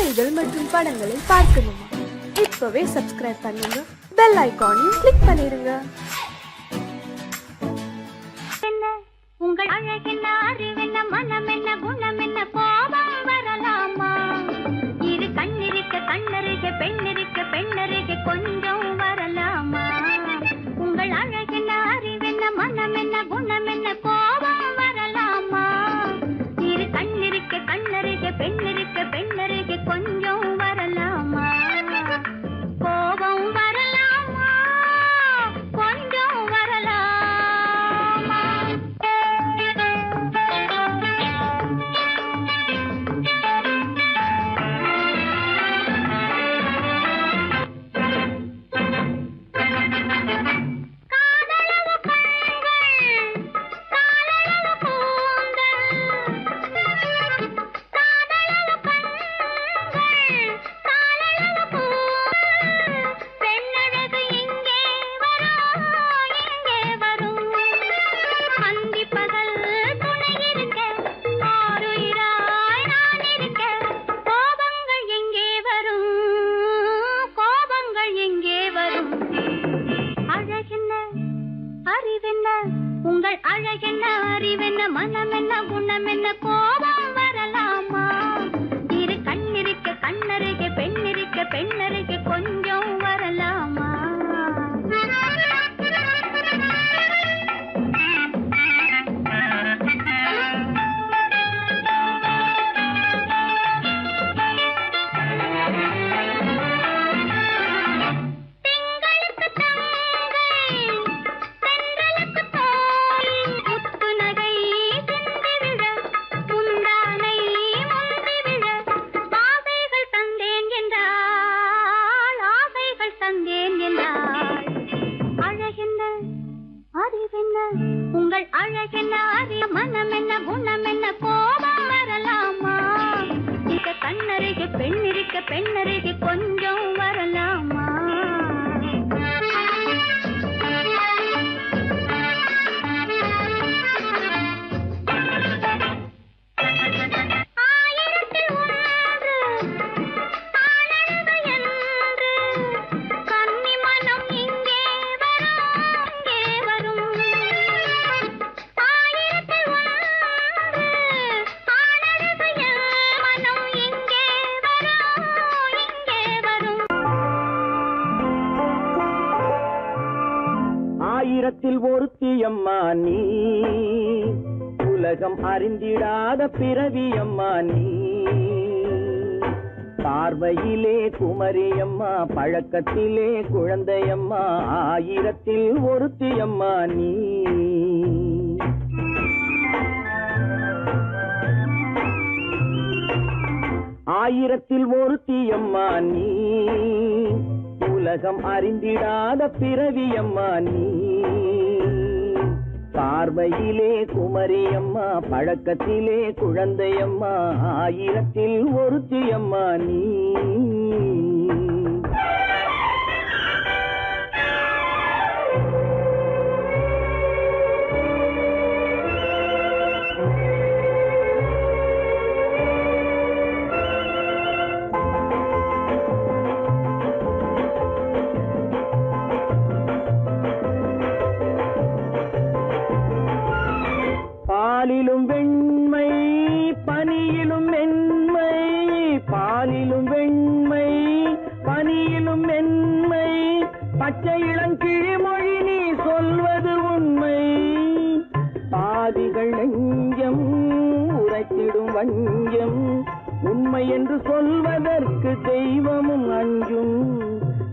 கதைகள் மற்றும் படங்களை பார்க்கணுமா? இப்பவே சப்ஸ்கிரைப் பண்ணுங்க, பெல் ஐகானையும் கிளிக் பண்ணிருங்க. உங்கள் அழகென்ன, அறிவென்ன, மனம் என்ன, குணம் என்ன, கோபம் வரலாமா? இரு கண்ணிருக்க கண்ணருக, பெண்ணிருக்க பெண்ணருக, கொஞ்சம் வரலாமா? உங்கள் அழகென்ன, அறிவென்ன, மனம் என்ன, குணம் என்ன, கோபம் வரலாமா? இரு கண்ணிருக்க கண்ணருக, பெண்ணிருக்க பெண்ணருக, கொஞ்சம் வரலாமா? கோபம் வரலாமா? கொஞ்சம் வரலாமா? உங்கள் அழகென்ன, அறிவென்ன, மனம் என்ன, குணம் என்ன, கோபம் வரலாமா? இரு கண்ணிருக்க கண்ணருக, பெண்ணிருக்க பெண்ணருக, கொஞ்சம் வரலாமா? உங்கள் அழகென்ன, அறிய, மனம் என்ன, குணம் என்ன, கோபம் வரலாமா? இங்க கண்ணருக பெண்ணிருக்க பெண்ணருக, கொஞ்சம் வரலாமா? ஆயிரத்தில் ஒருத்தியம்மா நீ, உலகம் அறிந்திடாத பிறவியம்மா நீ. பார்வையிலே குமரியம்மா, பழக்கத்திலே குழந்தையம்மா, ஆயிரத்தில் ஒருத்தியம்மா நீ. ஆயிரத்தில் ஒருத்தியம்மா நீ, உலகம் அறிந்திடாத பிறவியம்மா நீ. பார்வையிலே குமரியம்மா, பழக்கத்திலே குழந்தையம்மா, ஆயிரத்தில் ஒருத்தியம்மா நீ. பாலிலும் வெண்மை, பனியிலும் மென்மை, பாலிலும் வெண்மை, பனியிலும் மென்மை, பச்சை இளங்கிழிமொழி நீ சொல்வது உண்மை. பாதிகள் நெஞ்சம் உரைத்திடும் வஞ்சம், உண்மை என்று சொல்வதற்கு தெய்வமும் அஞ்சும்.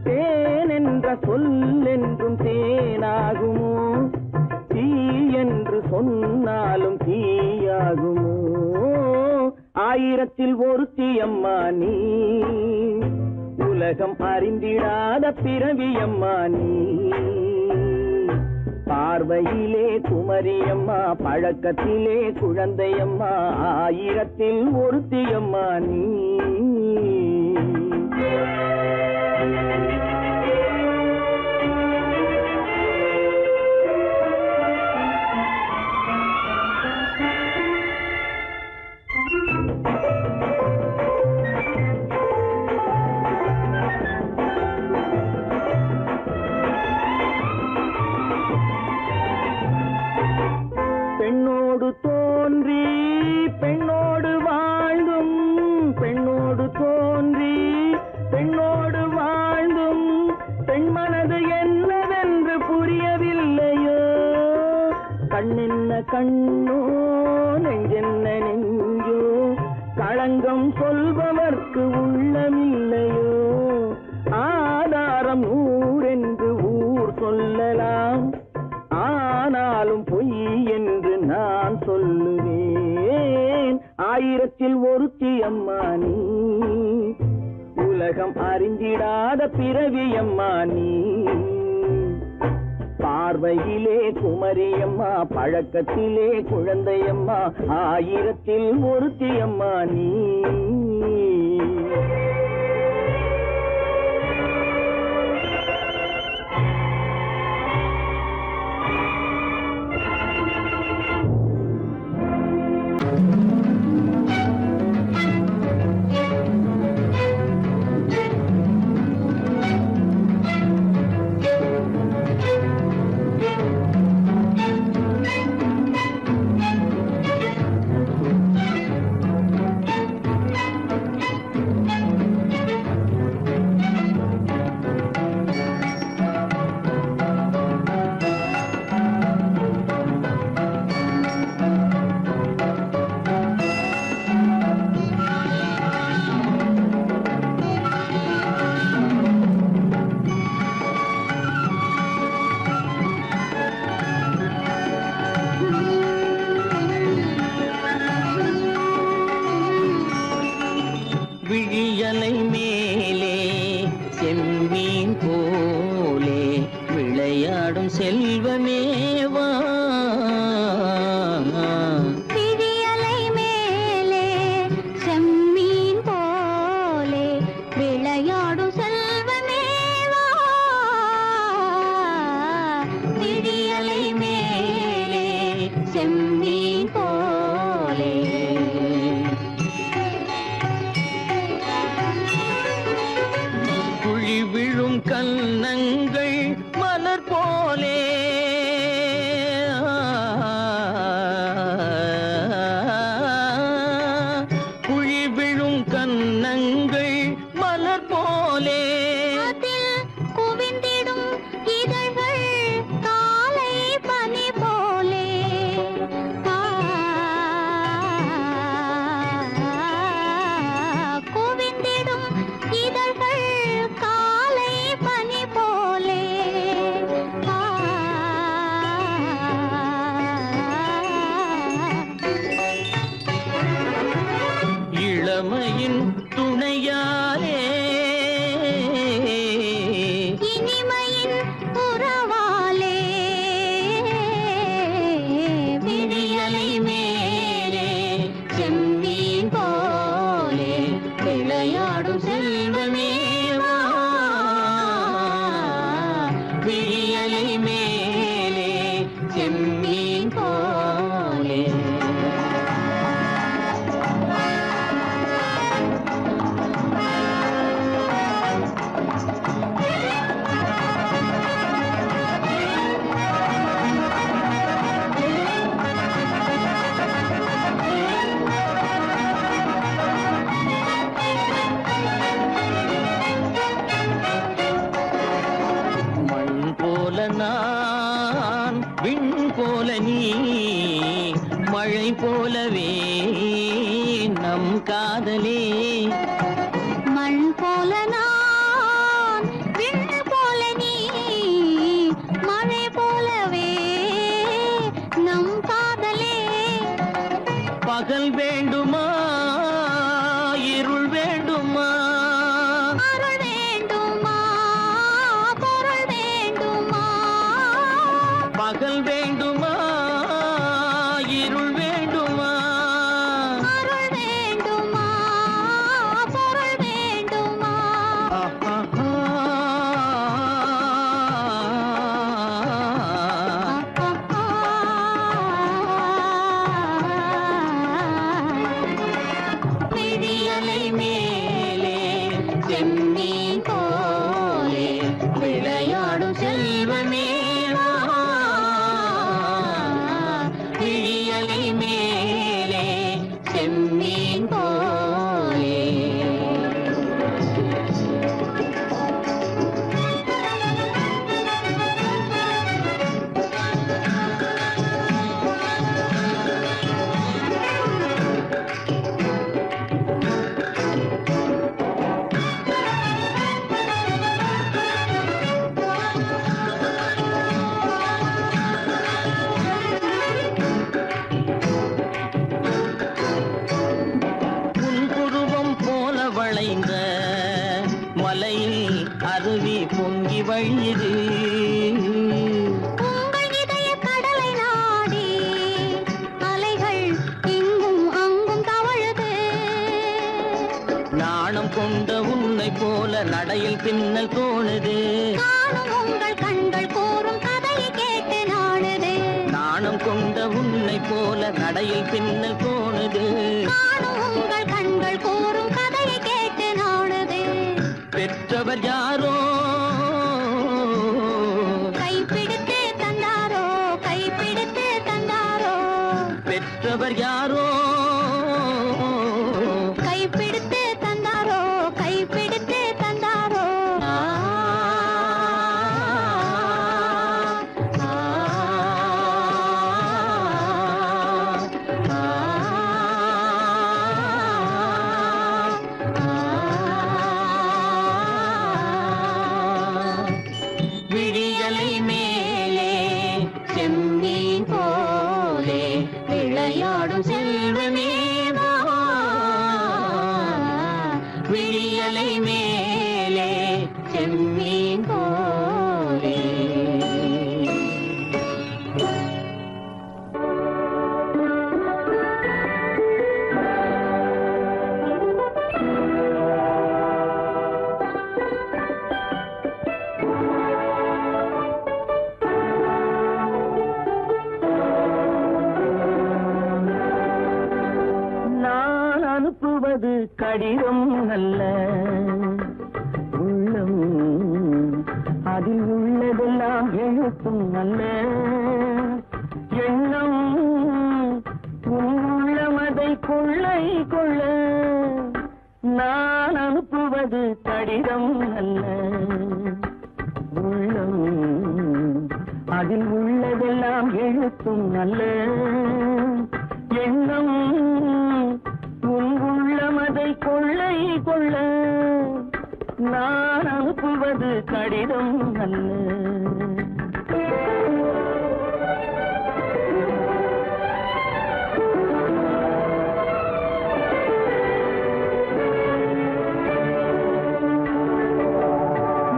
தேன் என்ற சொல் என்றும் தேனாகுமோ, தீ என்று சொன்னாலும் தீயாகுமோ? ஆயிரத்தில் ஒருத்தியம்மா நீ, உலகம் அறிந்திடாத பிறவியம்மா நீ. பார்வையிலே குமரியம்மா, பழக்கத்திலே குழந்தையம்மா, ஆயிரத்தில் ஒருத்தியம்மா நீ. கண்ணோ நெஞ்சென்ன நெஞ்சோ களங்கம் சொல்பவர்க்கு உள்ளமில்லையோ ஆதாரம் ஊரென்று ஊர் சொல்லலாம் ஆனாலும் பொய் என்று நான் சொல்லுவேன் ஆயிரத்தில் ஒருத்தி அம்மா நீ உலகம் அறிந்திடாத பிறவி அம்மா நீ பார்வையிலே குமரியம்மா பழக்கத்திலே குழந்தையம்மா ஆயிரத்தில் ஒருத்தி அம்மா நீ விழியலை மேலே செம்மீன் போலே விளையாடும் செல்வமேவா விழியலை மேலே செம்மீன் போலே விளையாடும் செல்வமேவா விழியலை மேலே செம்மீன் போலே விழும் கன்னங்கள் மலர் போலே குழி விழும் கன்னங்கள் மலர் போலே குவிந்திடும் இதழ்கள் காலை பனி போலே குவிந்திடும் இதழ்கள் காலை பனி போலே இளமையின் துணையாலே இனிமையின் உறவாலே விழியலை மேலே செம்மீன் போலே விளையாடும் செல்வமேவா விழியலை மேலே செம்மீன் போலே மண் போல நான் விண் போல நீ மழை போலவே நம் காதலே மண் போல நான் விண் போல நீ மழை போலவே நம் காதலே பகல் வேண்டுமா இருள் வேண்டுமா அருள் வேண்டுமா பொருள் வேண்டுமா பகல் வேண்டுமா இருள் வேண்டுமா அருள் வேண்டுமா பொருள் வேண்டுமா விழியலை மேலே செம்மீன் போலே விளையாடும் செல்வமேவா விழியலை மேலே செம்மீன் போலே வளைந்த மலையில் அருவி பொங்கி வழியுது. உங்கள் இதய கடலை நாடி அலைகள் இங்கும் அங்கும் தவழுது. நாணம் கொண்ட உன்னை போல நடையில் பின்னல் தோணுது. காணும் உங்கள் கண்கள் கூறும் கதையை கேட்டு நாடுது. நாணம் கொண்ட உன்னை போல நடையில் பின்னல் தோணுது. காணும் உங்கள் கண்கள் கூறும் கதையை கேட்டு நாடுது. பெற்றவர் யாரோ கைப்பிடித்து தந்தாரோ, கைப்பிடித்து தந்தாரோ, பெற்றவர் யாரோ கைப்பிடித்து தந்தாரோ, கைப்பிடித்து தந்தாரோ. விழியலை மேலே செம்மீன் போலே விளையாடும் செல்வமே வா. விழியலை மேலே செம்மீன் போலே. நான் அனுப்புவது கடிதம் அல்ல, உள்ளம் அதில் உள்ளதெல்லாம் எழுத்தும் அல்ல. எண்ணம் உன் உள்ளமதை கொள்ளை கொள்ள. நான் அனுப்புவது கடிதம் அல்ல, உள்ளம் அதில் உள்ளதெல்லாம் எழுத்தும் அல்ல. எண்ணம் உன் உள்ளமதை கொள்ளை கொள்ள. நான் அனுப்புவது கடிதம் அல்ல.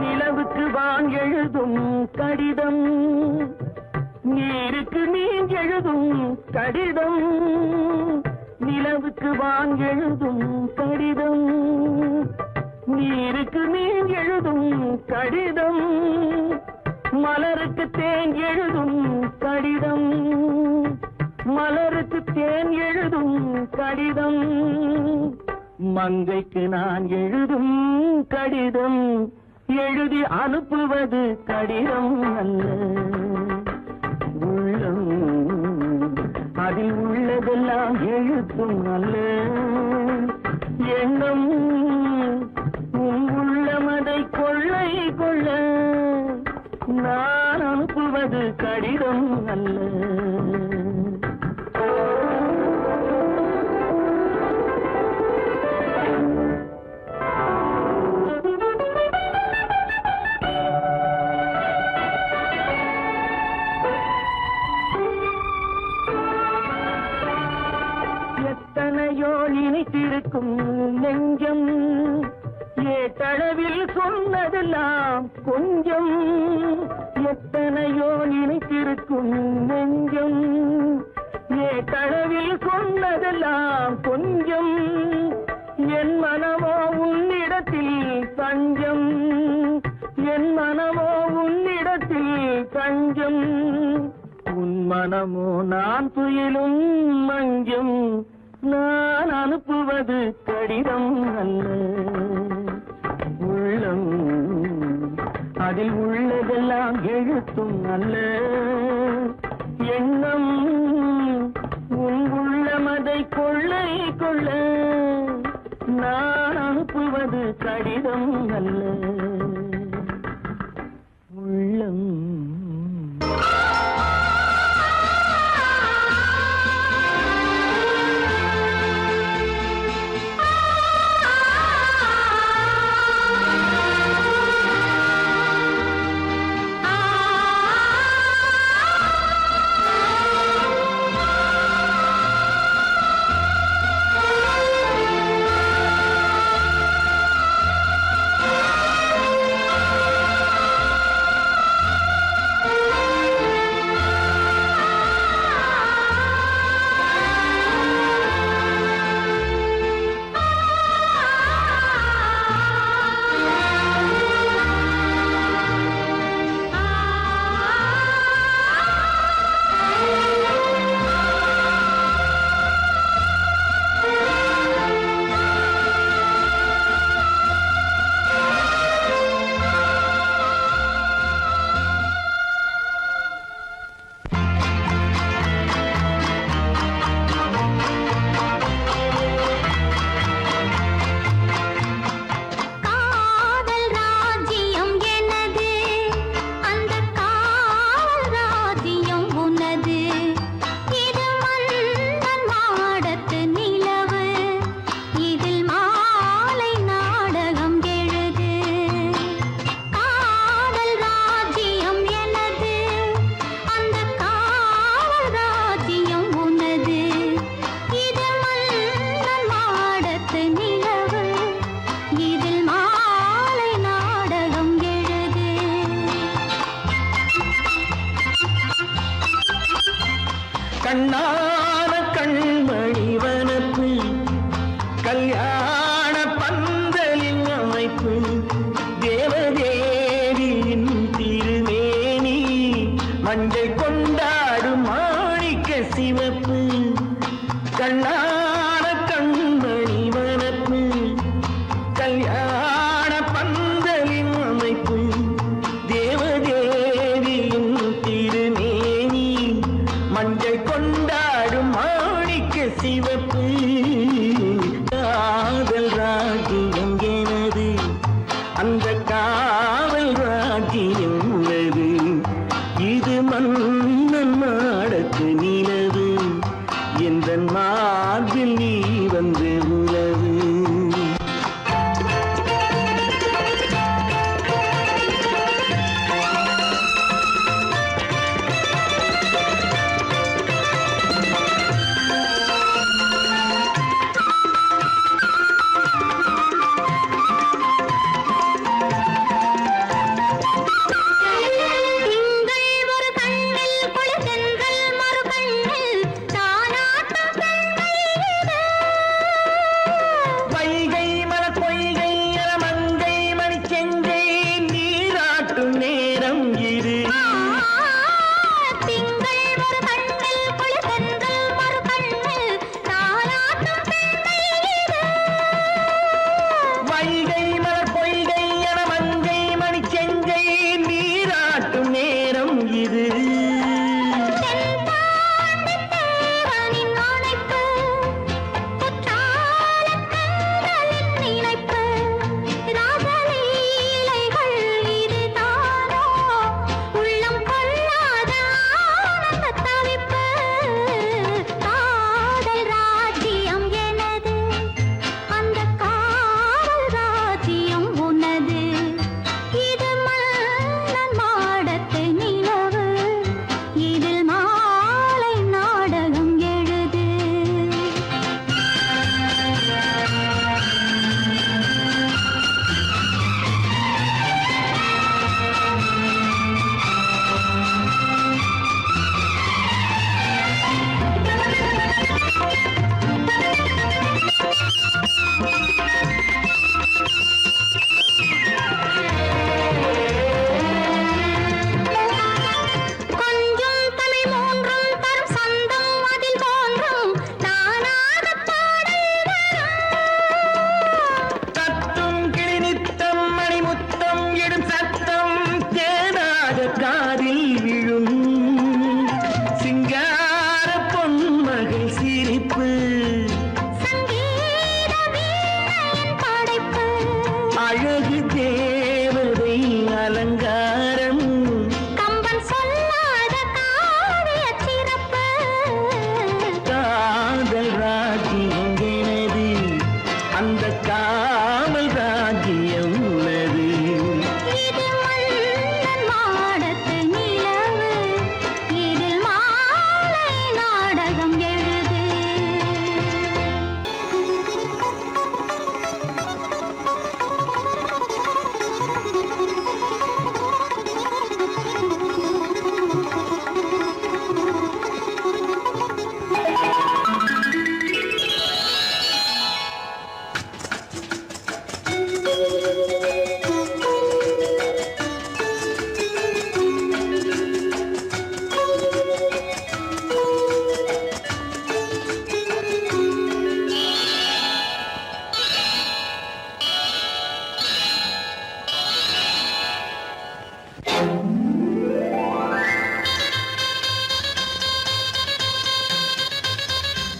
நிலவுக்கு வான் எழுதும் கடிதம், நீருக்கு நீர் எழுதும் கடிதம். நிலவுக்கு வான் எழுதும் கடிதம், நீருக்கு நீர் எழுதும் கடிதம். மலருக்கு தேன் எழுதும் கடிதம், மலருக்கு தேன் எழுதும் கடிதம். மங்கைக்கு நான் எழுதும் கடிதம், எழுதி அனுப்புவது கடிதம் அல்ல. உள்ளம் அதில் உள்ளதெல்லாம் எழுத்தும் அல்ல. எண்ணம் உன் உள்ளமதை கொள்ளை கொள்ள. நான் அனுப்புவது கடிதம் அல்ல. எத்தனையோ நினைத்திருக்கும் நெஞ்சம், ஏட்டளவில் சொன்னதெல்லாம் கொஞ்சம். எத்தனையோ நினைத்திருக்கும் நெஞ்சம், ஏட்டளவில் சொன்னதெல்லாம் கொஞ்சம். என் மனமோ உன்னிடத்தில் தஞ்சம், என் மனமோ உன்னிடத்தில் தஞ்சம். உன் மனமோ நான் துயிலும் மஞ்சம். நான் அனுப்புவது கடிதம் அல்ல, உள்ளம் அதில் உள்ளதெல்லாம் எழுத்தும் அல்ல. எண்ணம் உன் உள்ளமதை கொள்ளை கொள்ள. நான் அனுப்புவது கடிதம் அல்ல, உள்ளம். மஞ்சள் கொண்டாடும் மாணிக்க சிவப்பு கண்ணான கண்மணி வனப்பு கல்யாண பந்தலின் அமைப்பு தேவதேவியின் திருமேனி மஞ்சள் கொண்டாடும் மாணிக்க சிவப்பு காதல் ராஜ்யம் எனது அந்த காவல் ராஜ்யம் உள்ளது இது மன்னன் மாடத்து நிலவு எந்த மார்பில் நீ வந்து உலவு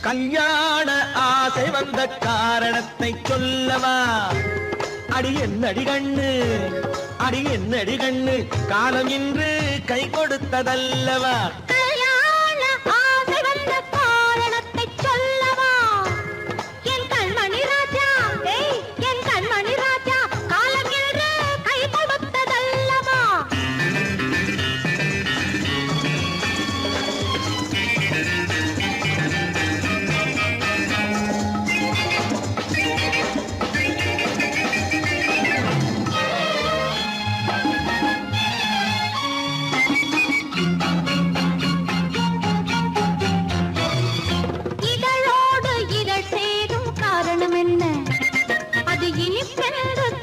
கல்யாண ஆசை வந்த காரணத்தை சொல்லவா? அடி என்னடி கண்ணு, அடி என்னடி கண்ணு, காலம் இன்று கை கொடுத்ததல்லவா? கல்யாண ஆசை வந்த காரணத்தை சொல்லவா? என் கண்மணி ராஜா, என் கண்மணி ராஜா, காலம் இன்று கை கொடுத்ததல்லவா?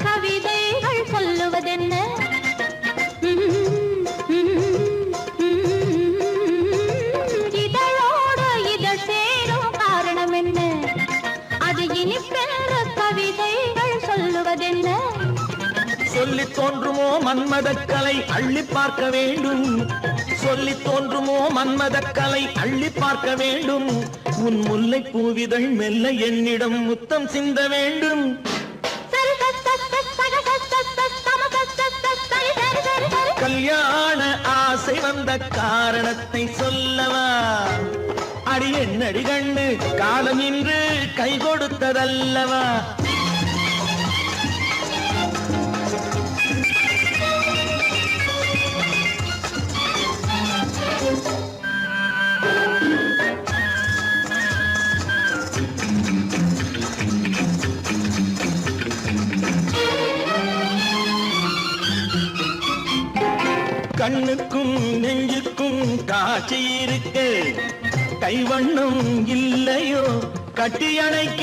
கவிதைகள் சொல்லுவதென்ன? சொல்லித் தோன்றுமோ மன்மதக்கலை அள்ளி பார்க்க வேண்டும், சொல்லித் தோன்றுமோ மன்மதக்கலை அள்ளி பார்க்க வேண்டும். உன் முல்லை பூவிதழ் மெல்ல என்னிடம் முத்தம் சிந்த வேண்டும். கல்யாண ஆசை வந்த காரணத்தை சொல்லவா? அடி என்னடி கண்ணு காலம் இன்று கை கொடுத்ததல்லவா? கண்ணுக்கும் நெஞ்சுக்கும் காட்சி இருக்கு, கைவண்ணம் இல்லையோ கட்டி அணைக்க.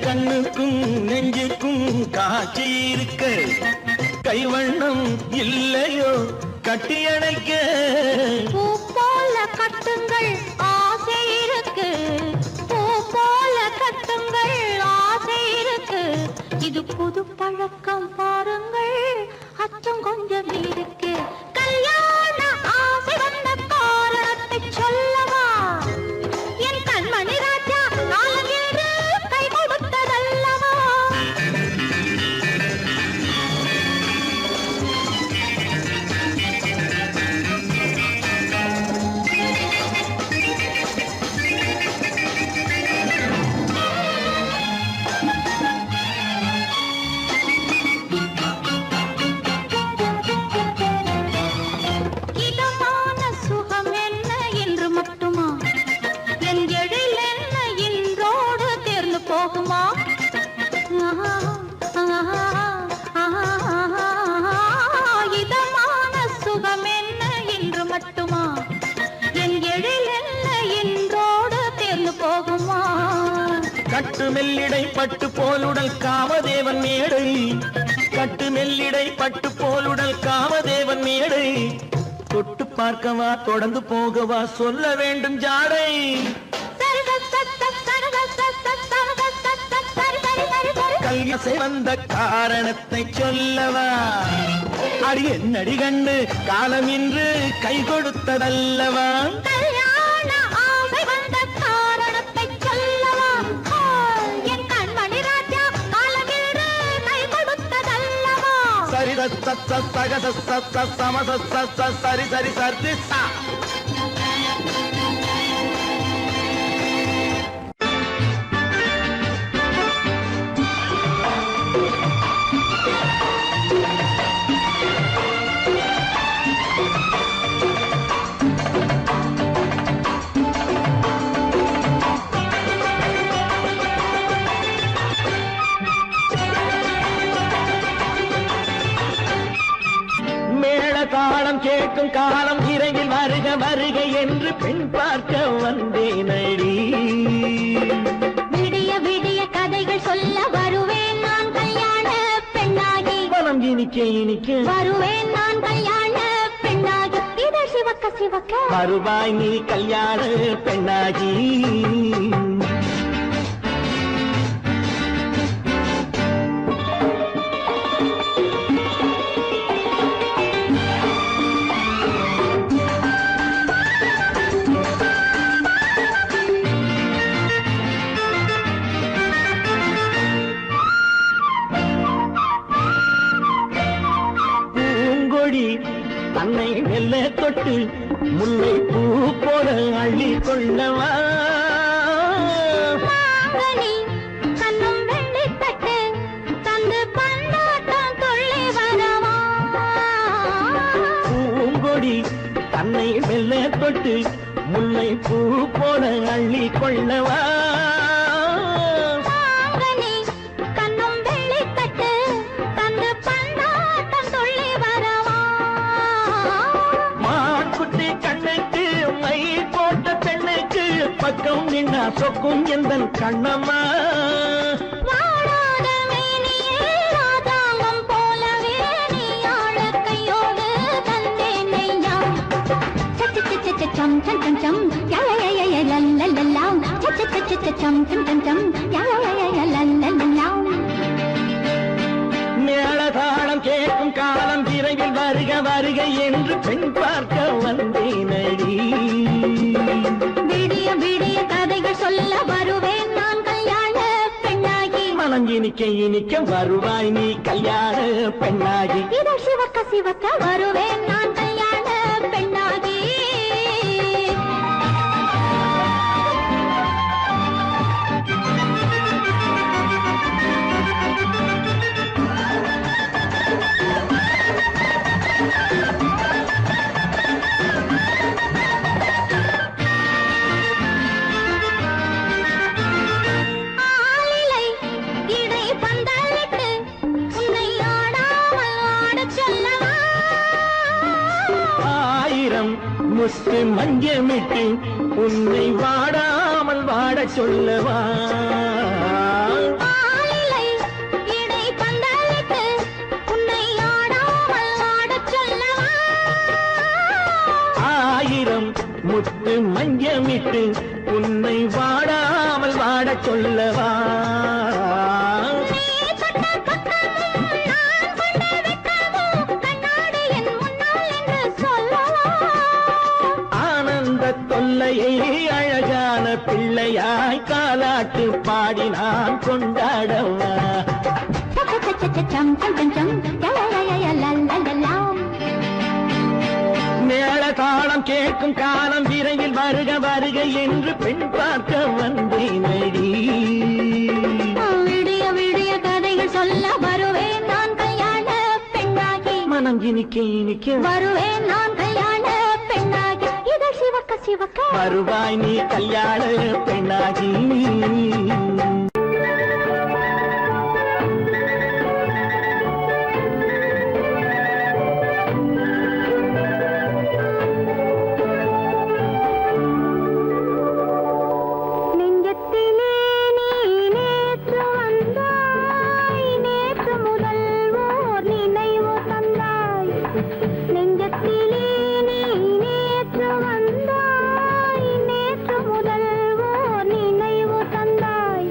கண்ணுக்கும் நெஞ்சுக்கும் காட்சி இருக்கு, கைவண்ணம் இல்லையோ கட்டி அணைக்க. பூ போல கட்டுங்கள் ஆசை இருக்கு, பூ போல கட்டுங்கள் ஆசை இருக்கு. இது புது பழக்கம் பாருங்கள், அச்சம் கொஞ்சம் இருக்கு. கல்யாண ஆசை வந்த காரணத்தை சொல்லவா? என் கண்மணி ராஜா காலம் என்று கை கொடுத்ததல்லவா? இதமான சுகம் என்ன என்று மட்டுமா? என் எழில் என்ன இன்றோடு தேர்ந்து போகுமா? இதமான சுகம் என்ன என்று மட்டுமா? என் எழில் என்ன இன்றோடு தேர்ந்து போகுமா? கட்டு மெல்லிடை பட்டு போலுடல் காமதேவன் மேடை, கட்டு மெல்லிடை பட்டு போலுடல் காமதேவன் மேடை. தொட்டு பார்க்கவா தொடர்ந்து போகவா சொல்ல வேண்டும் ஜாடை. கல்யாசை வந்த காரணத்தை சொல்லவா? அடி என்னடி கண்டு காலம் இன்று கை கொடுத்ததல்லவா? கல்யாண ஆசை வந்த காரணத்தை சொல்லவா? என் கண்மணி ராஜா காலம் என்று கை கொடுத்ததல்லவா? சரி சக சம சரி சரி சரி சா. தாளம் கேட்கும் காலம் இறையில் வருக வருக என்று பெண் பார்க்க வந்தேனடி. விடிய விடிய கதைகள் சொல்ல வருவேன் நான் கல்யாண பெண்ணாகி. மனம் இனிக்க இனிக்க வருவேன் நான் கல்யாண பெண்ணாகி. இது சிவக்க சிவக்க வருவாய் நீ கல்யாண பெண்ணாகி. தன்னை மெல்ல தொட்டு முல்லை பூ போல அள்ளி கொள்ளவா? கண்ணும் வெள்ளிப்பட்டு தந்து பந்தாட்டம் துள்ளி வரவா? பூங்கொடி தன்னை மெல்ல தொட்டு முல்லை பூ போல அள்ளி கொள்ளவா? பக்கம் நின்னா சொக்கும் எந்தன் கண்ணம்மா. வாழாத மேனியே ராதாங்கம் போலவே நீ ஆழ கையோடு தந்தேனையா. சம் சம் சம் சம் யா யா யா யா லல்லல்லா. சம் சம் சம் யா யா யா யா லல்லல்லா. மேளதாளம் கே கேட்கும் காலம் விரைவில் வருக வருக என்று பெண் பார்க்க வந்தேனடி. விடிய விடிய கதைகள் சொல்ல வருவேன் நான் கல்யாண பெண்ணாகி. மனம் இனிக்க இனிக்க வருவாய் நீ கல்யாண பெண்ணாகி. இதழ் சிவக்க சிவக்க வருவேன் நான் கல்யாண பெண்ணாகி. ஆளிலை இடை பந்தலிட்டு உன்னை ஆடாமல் ஆடச் சொல்லவா. ஆயிரம் முத்து மஞ்சமிட்டு உன்னை வாடாமல் வாடச் சொல்லவா. ஆளிலை இடை பந்தலிட்டு உன்னை ஆடாமல் ஆடச் சொல்லவா. ஆயிரம் முத்து மஞ்சமிட்டு உன்னை வாடாமல் வாடச் சொல்லவா. நீ தொட்ட பக்கமும் நான் கொண்ட வெட்கமும் கண்ணாடி என் முன்னால் என்று சொல்லவா. ஆனந்த தொல்லையை அழகான பிள்ளையாய் காலாட்டு பாடி நான் கொண்டாடவா. சம் சம் சம் சம் லலலலலலலலலாம். மேள தாளம் கேட்கும் காலம் விரைவில் வருக வருக என்று பெண் பார்க்க வந்தேனடி. விடிய விடிய கதைகள் சொல்ல வருவேன் நான் கல்யாண பெண்ணாகி. மனம் இனிக்க இனிக்க வருவேன் நான் கல்யாண பெண்ணாகி. இதழ் சிவக்க சிவக்க வருவாய் நீ கல்யாண பெண்ணாகி. நெஞ்சத்திலே நீ நேற்று வந்தாய். நேற்று முதல் ஓர் நினைவு தந்தாய். நெஞ்சத்திலே நீ நேற்று வந்தாய். நேற்று முதல் ஓர் நினைவு தந்தாய்.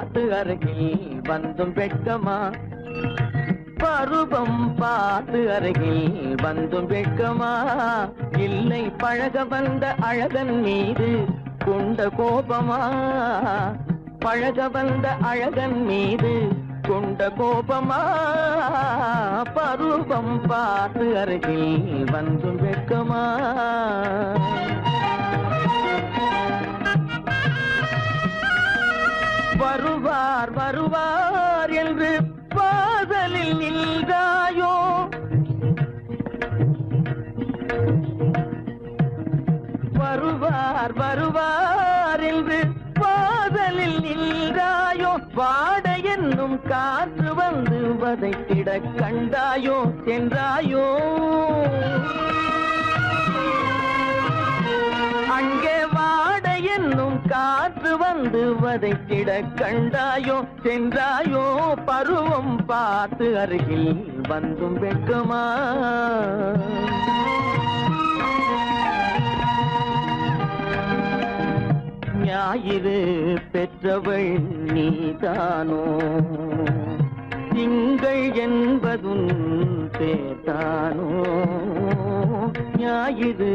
பார்த்து அருகில் வந்தும் வெட்கமா பருவம் பார்த்து அருகில் வந்தும் வெட்கமா இல்லை பழக வந்த அழகன் மீது கொண்ட கோபமா பழக வந்த அழகன் மீது கொண்ட கோபமா பருவம் பார்த்து அருகில் வந்தும் வெட்கமா வருவார் வருவார் என்று வாசலில் நின்றாயோ வருவார் வருவார் என்று வாசலில் நின்றாயோ வாட என்னும் காற்று வந்து வதைத்திட கண்டாயோ சென்றாயோ அங்கே வாட என்னும் காற்று வந்து வதைத்திட கண்டாயோ சென்றாயோ பருவம் பார்த்து அருகில் வந்தும் வெட்கமா ஞாயிறு பெற்றவள் நீதானோ திங்கள் என்பதும் பேத்தானோ ஞாயிறு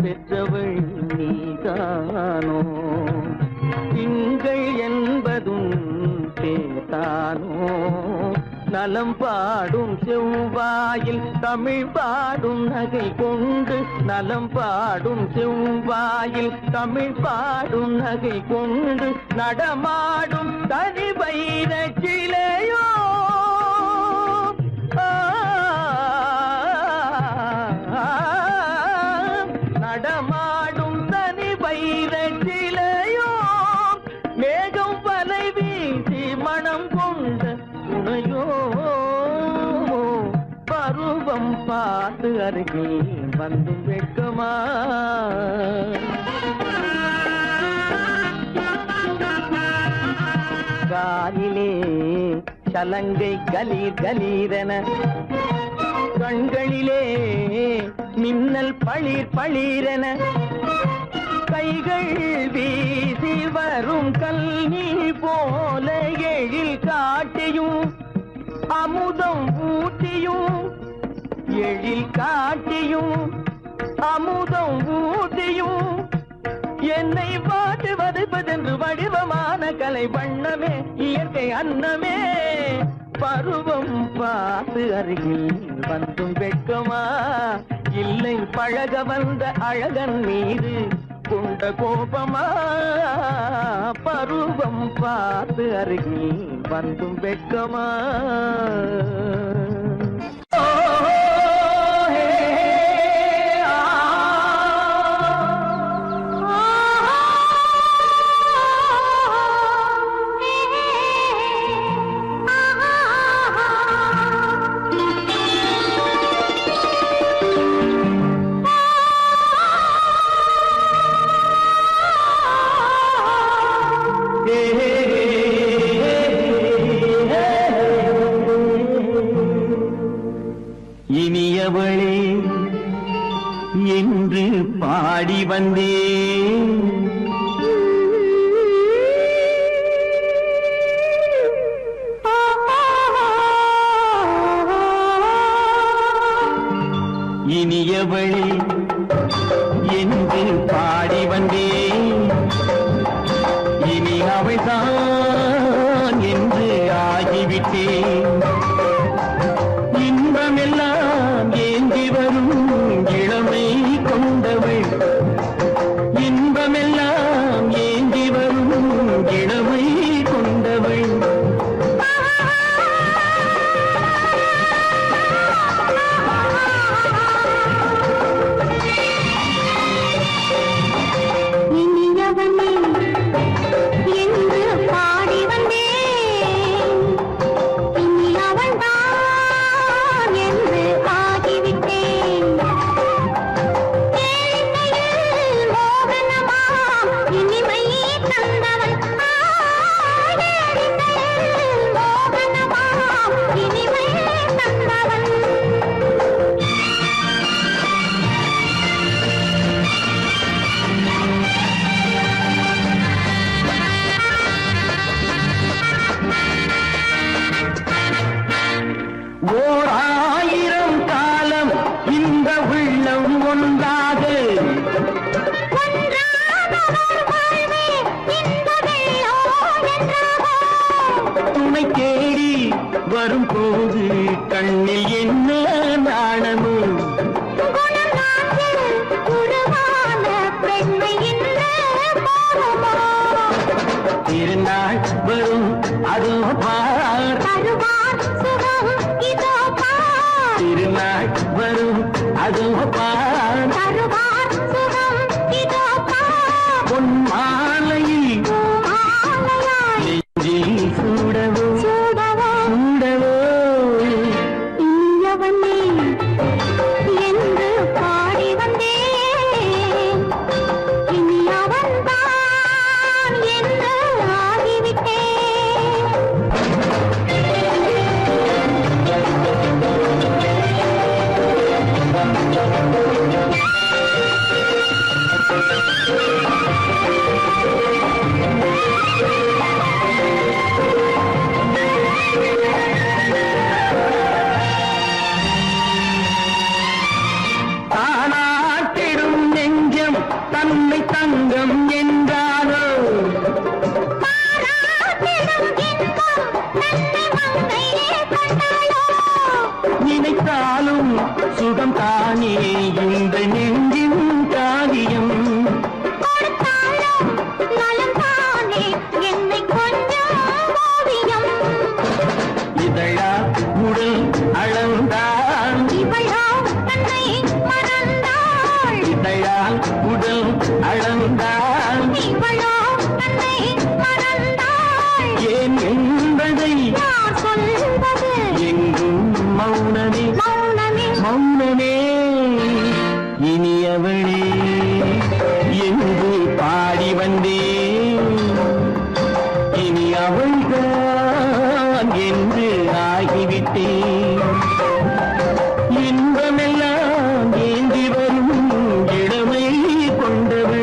பெற்றவள் நீதானோ திங்கள் என்பதும் பேத்தானோ நலம் பாடும் செவ்வாயில் தமிழ் பாடும் நகை கொண்டு நலம் பாடும் செவ்வாயில் தமிழ் பாடும் நகை கொண்டு நடமாடும் தனி வைர சிலையோ நடமாடும் தனி வைர சிலையோ மேகம் வலை வீசி மனம் கொண்ட துணையோ பருவம் பார்த்து அருகில் வந்து வெட்கமா காலிலே சலங்கை கலீர் கலீரென கண்களிலே மின்னல் பளிர் பளிரென கைகள் வீசி வரும் கல்வி போல எழில் காட்டியும் அமுதம் ஊட்டியும் எழில் காட்டியும் அமுதம் ஊட்டியும் என்னை பாட்டு வதைப்பதென்று வடிவமான கலை வண்ணமே இயற்கை அன்னமே பருவம் பார்த்து அருகில் வந்தும் வெட்கமா இல்லை பழக வந்த அழகன் மீது கொண்ட கோபமா பருவம் பார்த்து அருகில் வந்தும் வெட்கமா இனியவளே என்று பாடி வந்தேன் இனியவளே என்று பாடி வந்தேன் இனி அவள்தான் என்று ஆகிவிட்டேன் இன்பமெல்லாம் ஏந்தி வரும் இளமை கொண்டவள் இன்பமெல்லாம் ஏந்தி வரும் இளமை கொண்டவள் இனிய பார் தருவார் சுகம் இதோ பார் திருநாள் வரும் அதோ பார் தருவார் சுகம் இதோ பார் பொன் மாலையில் மாலையாய் நெஞ்சில் சூடவோ சூடவோ சூடவோ இனியவனே என்று பாடி வந்தேன் இனி அவன்தான் என்று ஆகிவிட்டேன் தானாட்டிடும் நெஞ்சம் தன்னை தங்கம் என்றாரோ பாராட்டிடும் இன்பம் தன்னை மங்கையே கண்டாளோ நினைத்தாலும் சுகம் தானே இந்த நெஞ்சின் காரியம் கொடுத்தாலும் நலம் தானே என்னை கொஞ்சம் ஓவியம் இதழா உடல் அளந்தான் இவளோ தன்னை மறந்தாள் இதழால் உடல் அளந்தான் இவளோ தன்னை மறந்தாள் ஏன் என்பதை யார் சொல்வது எங்கும் மௌனமே மௌனமே மௌனமே இனியவளே என்று பாடி வந்தேன் இனி அவள்தான் என்று ஆகிவிட்டேன் இன்பமெல்லாம் ஏந்தி வரும் இளமை கொண்டவள்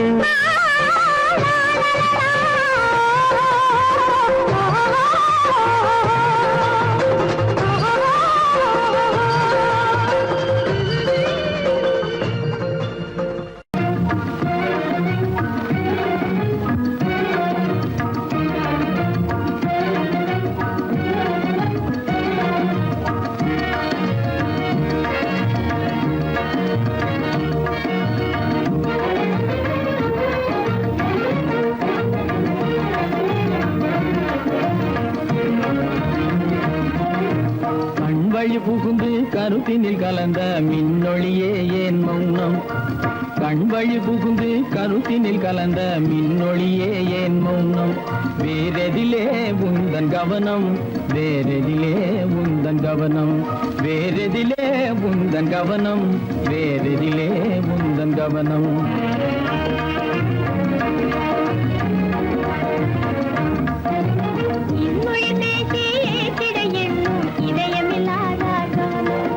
கண்வழி புகுந்து கருத்தினில் கலந்த மின்னொளியே ஏன் மௌனம் கண்வழி புகுந்து கருத்தினில் கலந்த மின்னொளியே ஏன் மௌனம் வேறெதிலே உந்தன் கவனம் வேறெதிலே உந்தன் கவனம் வேறெதிலே உந்தன் கவனம் வேறெதிலே உந்தன் கவனம் இன்மொழி பேசி ஏற்றிட எண்ணும் இதயமில்லாதார் கவனம்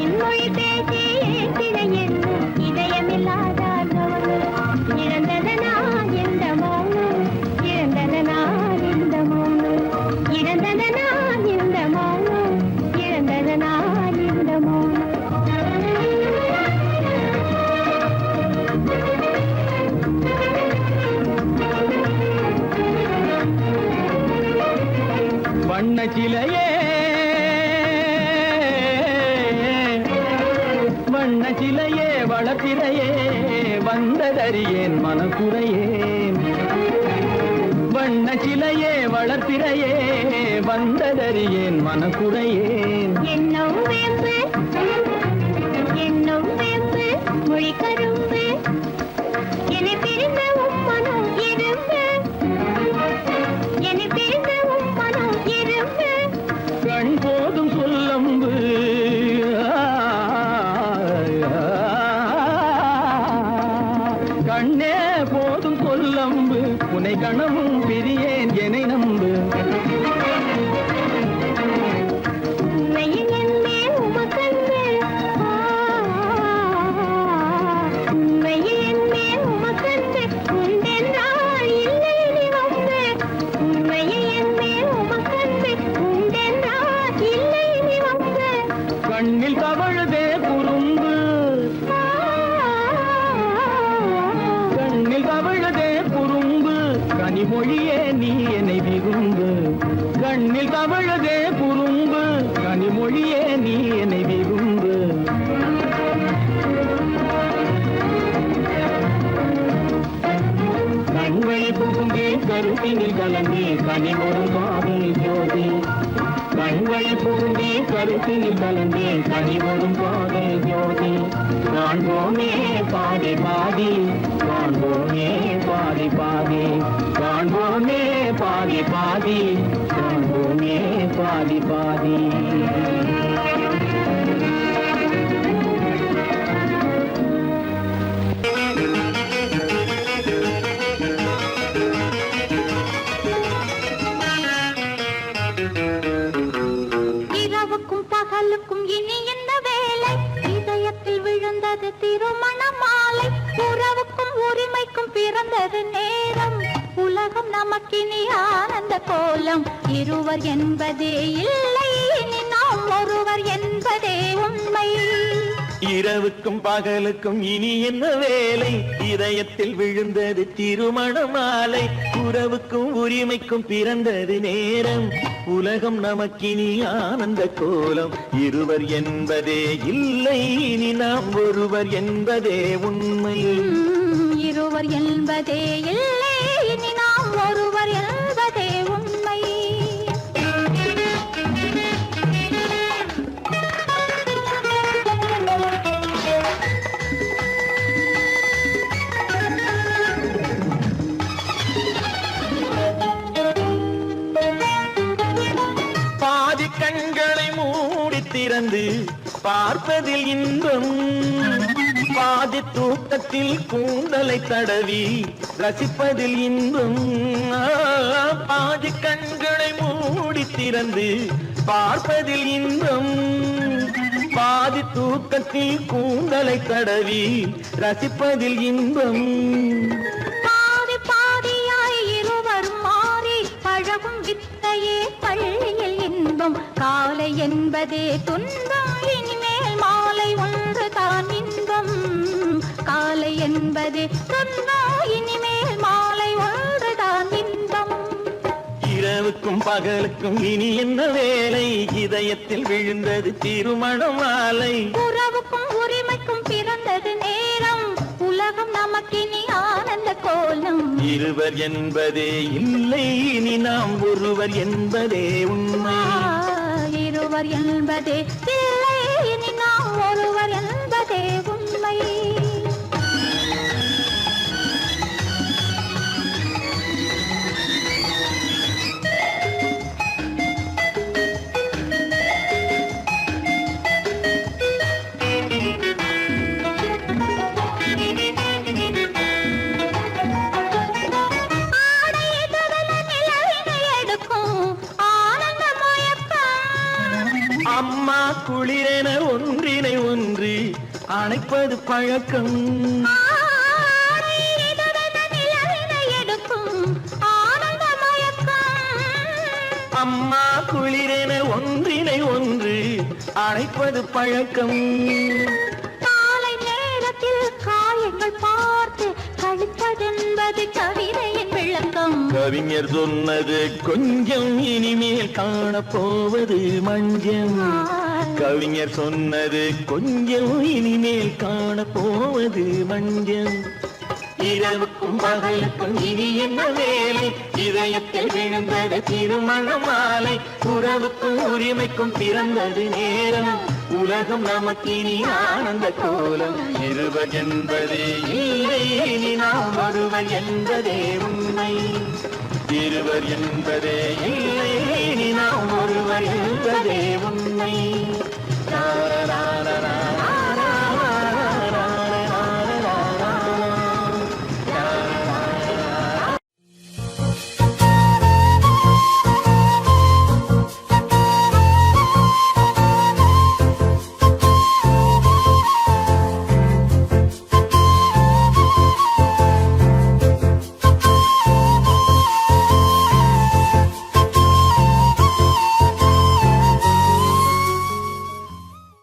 இன்மொழி பேசி ஏற்றிட எண்ணும் இதயமில்லாதார் கவனம் இழந்ததனா எந்த மௌனம் இழந்ததனா எந்த மௌனம் இழந்ததனா எந்த மௌனம் இழந்ததனா எந்த மௌனம் வண்ண சிலையே வண்ண சிலையே வளத்திரையே வந்ததறியேன் மனக்குறையேன் வண்ண சிலையே வளர்த்திரையே வந்ததறியேன் மனக்குறையேன் என்னும் வேம்பு மொழி கரும்பு என்னை பிரிந்த உம்மனம் இரும்பு என்னை பிரிந்த உம்மனம் இரும்பு கண் போதும் சொல்லம்பு கண்ணே போதும் சொல்லம்பு உனை கணமும் பிரியேன் என்னை நம்பு உண்மையில் என்னே உமக்கன்று உண்மையில் என்னே உமக்கன்று உண்டென்றால் இல்லை நீ வம்பு உண்மையில் என்னே உமக்கன்று உண்டென்றால் இல்லை நீ வம்பு கண்ணில் தவழுதே குறும்பு கண்ணில் தவழுதே குறும்பு கனிமொழியே நீ என்னை விரும்பு கண்ணில் தவழுதே குறும்பு கனிமொழியே நீ என்னை விரும்பு கண்வழி புகுந்தே கருத்தினில் கலந்தே கனிமொரும் காதல் ஜோதி கண்கள் பூண்டி கருத்தினில் கலந்தே கனிமொரும் காதல் ஜோதி காண்போமே பாதி பாதி காண்போமே பாதி பாதி காண்போமே பாதி பாதி காண்போமே பாதி பாதி இரவுக்கும் பகலுக்கும் இனி என்ன வேலை இதயத்தில் விழுந்தது திருமண மாலை உறவுக்கும் உரிமைக்கும் பிறந்தது நேரம் உலகம் நமக்கினி ஆனந்த கோலம் இருவர் என்பதே இல்லை இனி நாம் ஒருவர் என்பதே உண்மை இரவுக்கும் பகலுக்கும் இனி என்ன வேலை இதயத்தில் விழுந்தது திருமண மாலை உறவுக்கும் உரிமைக்கும் பிறந்தது நேரம் உலகம் நமக்கினி ஆனந்த கோலம் இருவர் என்பதே இல்லை இனி நாம் ஒருவர் என்பதே உண்மை இருவர் என்பதே இல்லை இனி நாம் ஒருவர் என்பதே உண்மை பாதி கண்களை மூடி திறந்து பார்ப்பதில் இன்பம் பாதி தூக்கத்தில் கூந்தலை தடவி ரசிப்பதில் இன்பம் பாதி கண்களை மூடி திறந்து பார்ப்பதில் இன்பம் பாதி தூக்கத்தில் கூந்தலை தடவி ரசிப்பதில் இன்பம் பாதி பாதியாய் இருவரும் மாறி பழகும் வித்தையே பள்ளியில் இன்பம் காலை என்பதே துன்பம் இனிமேல் மாலை ஒன்று தான் இன்பம் காலை என்பதே துன்பம் இனிமேல் மாலை ஒன்று தான் இன்பம் இரவுக்கும் பகலுக்கும் இனி என்ன வேலை இதயத்தில் விழுந்தது திருமண மாலை உறவுக்கும் உரிமைக்கும் பிறந்தது நேரம் உலகம் நமக்கினி ஆனந்த கோலம் இருவர் என்பதே இல்லை இனி நாம் ஒருவர் என்பதே உண்மை இருவர் என்பதே இல்லை இனி நாம் ஒருவர் என்பதே உண்மை அம்மா குளிரென ஒன்றினை ஒன்று அணைப்பது பழக்கம் அம்மா குளிரென ஒன்றினை ஒன்று அணைப்பது பழக்கம் காலை நேரத்தில் காயங்கள் பார்த்து கழிப்பதென்பது கவிதையின் விளக்கம் கவிஞர் சொன்னது கொஞ்சம் இனிமேல் காணப்போவது மஞ்சம் கவிஞர் சொன்னது கொஞ்சம் இனிமேல் காணப்போவது மஞ்சம் இரவுக்கும் பகலுக்கும் இனி என்ன வேலை இதயத்தில் விழுந்தது திருமண மாலை உறவுக்கும் உரிமைக்கும் பிறந்தது நேரம் உலகம் நமக்கினி ஆனந்த கோலம் இருவர் என்பதே இல்லை இனி நாம் ஒருவர் என்பதே உண்மை இருவர் என்பதே இல்லை இனி நாம் ஒருவர் என்பதே உண்மை